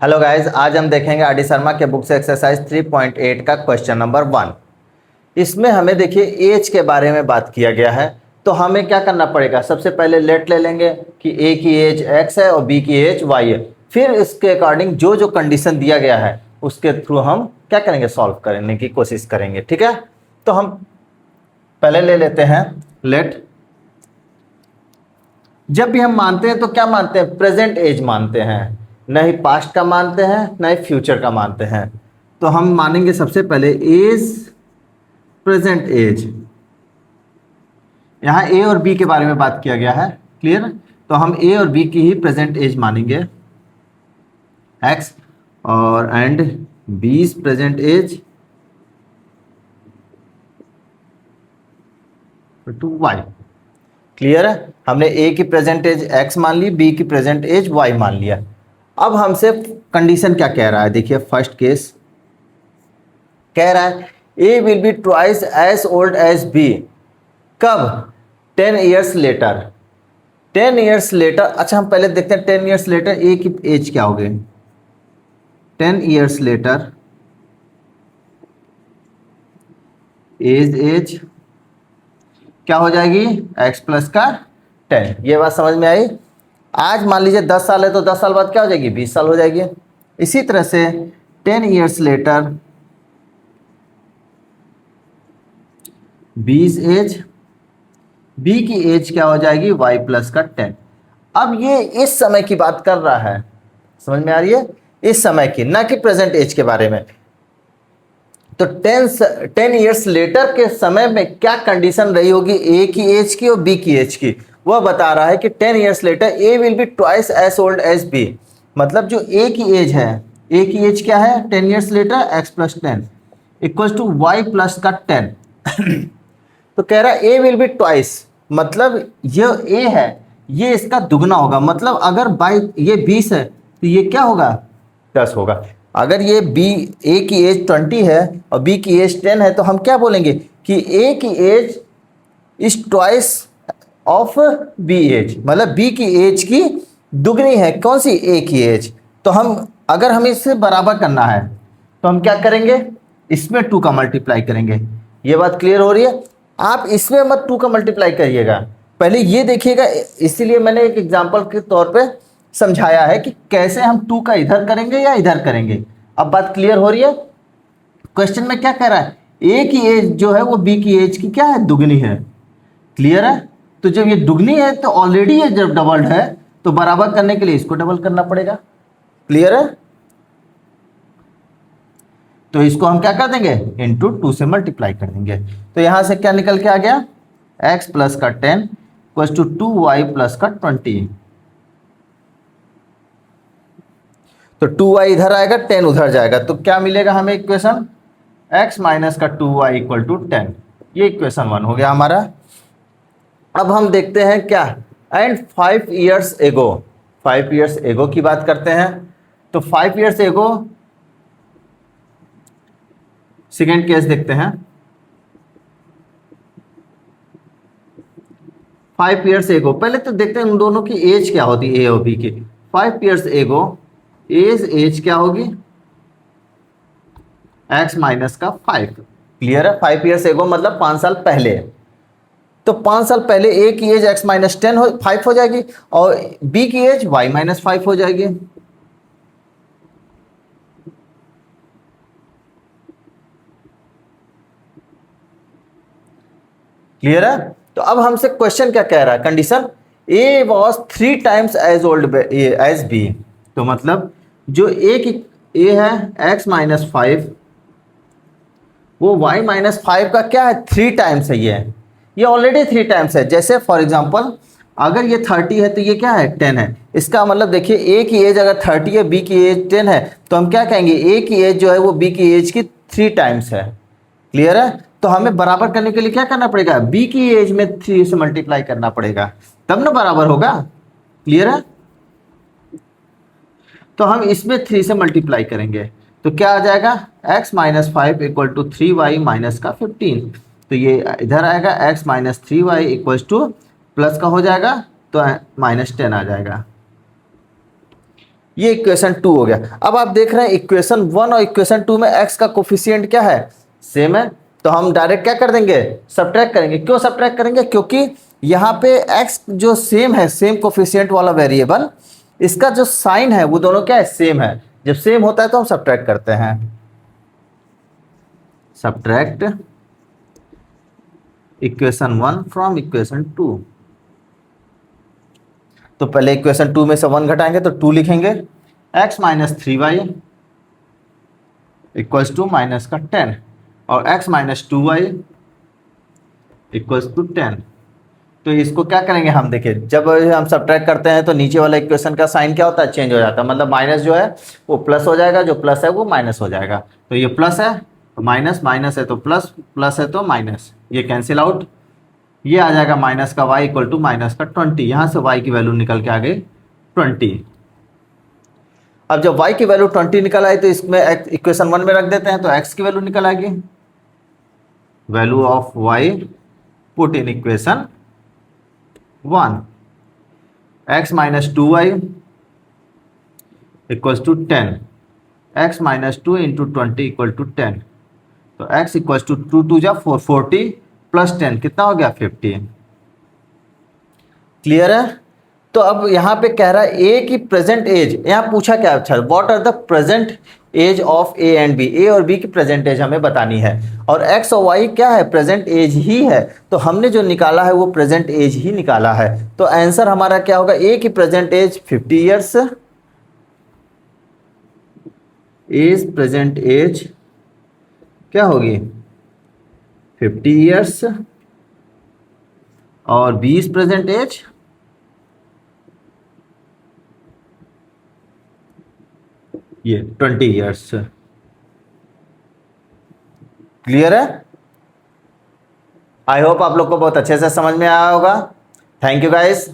Hello guys, आज हम देखेंगे आर डी शर्मा के बुक से एक्सरसाइज 3.8 का क्वेश्चन नंबर 1। इसमें हमें देखिए एज के बारे में बात किया गया है। तो हमें क्या करना पड़ेगा, सबसे पहले लेट ले लेंगे कि ए की एज x है और बी की एज y है। फिर इसके अकॉर्डिंग जो जो कंडीशन दिया गया है उसके थ्रू हम क्या करेंगे, सॉल्व करने की कोशिश करेंगे। ठीक है, तो हम पहले ले लेते हैं लेट। जब भी हम मानते हैं तो क्या मानते हैं, प्रेजेंट एज मानते हैं, न ही पास्ट का मानते हैं न ही फ्यूचर का मानते हैं। तो हम मानेंगे सबसे पहले एज प्रेजेंट एज। यहाँ ए और बी के बारे में बात किया गया है, क्लियर। तो हम ए और बी की ही प्रेजेंट एज मानेंगे एक्स, और and B present age to Y. Clear है, हमने ए की प्रेजेंट एज एक्स मान ली, बी की प्रेजेंट एज वाई मान लिया। अब हमसे कंडीशन क्या कह रहा है, देखिए फर्स्ट केस कह रहा है A will be twice as old as B. कब, 10 ईयर्स लेटर। 10 ईयर्स लेटर, अच्छा हम पहले देखते हैं 10 ईयर्स लेटर ए की एज क्या होगी। 10 ईयर्स लेटर एज क्या हो जाएगी, एक्स प्लस का 10। ये बात समझ में आई। आज मान लीजिए 10 साल है तो 10 साल बाद क्या हो जाएगी, 20 साल हो जाएगी। इसी तरह से 10 ईयर्स लेटर बीस एज, बी की एज क्या हो जाएगी, वाई प्लस का 10। अब ये इस समय की बात कर रहा है, समझ में आ रही है, इस समय की, ना कि प्रेजेंट एज के बारे में। तो 10 ईयर्स लेटर के समय में क्या कंडीशन रही होगी ए की एज की और बी की एज की, वह बता रहा है कि 10 years later A will be twice as old as B. मतलब जो ए की एज है, ए की एज क्या है, 10 years later X plus 10 equals to Y plus का 10। तो कह रहा है ए विल बी ट्वाइस, मतलब ये ए है, ये इसका दुगना होगा। मतलब अगर बाई ये 20 है तो ये क्या होगा, 10 होगा। अगर ये बी, ए की एज 20 है और बी की एज 10 है, तो हम क्या बोलेंगे कि ए की age is twice of B age, मतलब बी की एज की दुगनी है कौन सी, ए की एज। तो हम अगर हमें इससे बराबर करना है तो हम क्या करेंगे, इसमें 2 का मल्टीप्लाई करेंगे। ये बात क्लियर हो रही है। आप इसमें मत 2 का मल्टीप्लाई करिएगा, पहले ये देखिएगा। इसीलिए मैंने एक एग्जांपल के तौर पे समझाया है कि कैसे हम 2 का इधर करेंगे या इधर करेंगे। अब बात क्लियर हो रही है। क्वेश्चन में क्या कह रहा है, ए की एज जो है वो बी की एज की क्या है, दुगनी है। क्लियर है, तो जब ये दुगनी है तो ऑलरेडी ये जब डबल्ड है तो बराबर करने के लिए इसको डबल करना पड़ेगा। क्लियर है, तो इसको हम क्या कर देंगे, इंटू 2 से मल्टीप्लाई कर देंगे। तो यहां से क्या निकल के आ गया, x प्लस का 10 इक्वल्स टू 2y प्लस का 20। तो 2y इधर आएगा, 10 उधर जाएगा, तो क्या मिलेगा हमें इक्वेशन, x माइनस का 2y इक्वल टू 10। ये इक्वेशन 1 हो गया हमारा। अब हम देखते हैं क्या, and 5 years ago, 5 years ago की बात करते हैं। तो 5 ईयर्स एगो सेकेंड केस देखते हैं। 5 ईयर्स एगो, पहले तो देखते हैं उन दोनों की एज क्या होती है, ए और बी की। 5 ईयर्स एगो एज क्या होगी, x माइनस का 5। क्लियर है, 5 ईयर्स एगो मतलब 5 साल पहले। तो 5 साल पहले ए की एज x माइनस 5 हो जाएगी और बी की एज y माइनस 5 हो जाएगी। क्लियर है, तो अब हमसे क्वेश्चन क्या कह रहा है, condition A was 3 times as old as B. तो मतलब जो ए की ए है x माइनस 5, वो y माइनस 5 का क्या है, 3 टाइम्स है। ये ऑलरेडी 3 टाइम्स है। जैसे फॉर एग्जांपल अगर ये 30 है तो ये क्या है, 10 है। इसका मतलब देखिए ए की एज अगर 30 है, बी की एज 10 है, तो हम क्या कहेंगे, ए की एज जो है वो बी की एज की 3 टाइम्स है। क्लियर है, तो हमें बराबर करने के लिए क्या करना पड़ेगा, बी की एज में 3 से मल्टीप्लाई करना पड़ेगा, तब ना बराबर होगा। क्लियर है, तो हम इसमें 3 से मल्टीप्लाई करेंगे तो क्या आ जाएगा, x minus 5 equal to 3y minus का 15। तो ये इधर आएगा x minus 3y equal to plus का हो जाएगा तो माइनस 10 आ जाएगा। ये इक्वेशन 2 हो गया। अब आप देख रहे हैं इक्वेशन 1 और इक्वेशन 2 में x का कोफिशिएंट क्या है, सेम है, तो हम डायरेक्ट क्या कर देंगे, सब्ट्रैक्ट करेंगे। क्यों सब्ट्रैक्ट करेंगे, क्योंकि यहाँ पे x जो सेम है, सेम कोफिशिएंट वाला वेरिएबल, इसका जो साइन है वो दोनों क्या है, सेम है। जब सेम होता है तो हम सब्ट्रैक्ट करते हैं। Subtract equation 1 from equation 2। तो पहले इक्वेशन 2 में से 1 घटाएंगे तो 2 लिखेंगे, x minus 3y equals to minus का 10 और x minus 2y equals to 10। तो इसको क्या करेंगे हम, देखिए जब हम सब्ट्रैक्ट करते हैं तो नीचे वाला इक्वेशन का साइन क्या होता है, चेंज हो जाता है। मतलब माइनस जो है वो प्लस हो जाएगा, जो प्लस है वो माइनस हो जाएगा। तो ये प्लस है तो माइनस, माइनस है तो प्लस, प्लस है तो माइनस, ये कैंसिल आउट। ये आ जाएगा माइनस का y इक्वल टू माइनस का 20। यहाँ से y की वैल्यू निकल के आ गई 20। अब जब y की वैल्यू 20 निकल आई तो इसमें इक्वेशन 1 में रख देते हैं तो x की वैल्यू निकल आएगी। Value of y put in equation 1, x minus 2y equals to 10, x minus 2 into 20 equal to 10। तो x इक्वल्स टू 2 2 जा 4, 40 प्लस 10 कितना हो गया, 50। क्लियर है। तो अब यहाँ पे कह रहा है ए की प्रेजेंट एज, यहाँ पूछा क्या, अच्छा what are the present age of A and B, A और बी की प्रेजेंट एज हमें बतानी है। और एक्स और वाई क्या है, प्रेजेंट एज ही है, तो हमने जो निकाला है वो प्रेजेंट एज ही निकाला है। तो आंसर हमारा क्या होगा, ए की present age 50 years, age present age क्या होगी 50 ईयर्स, और 20 प्रेजेंट एज ये 20 ईयर्स। क्लियर है। आई होप आप लोग को बहुत अच्छे से समझ में आया होगा। Thank you guys.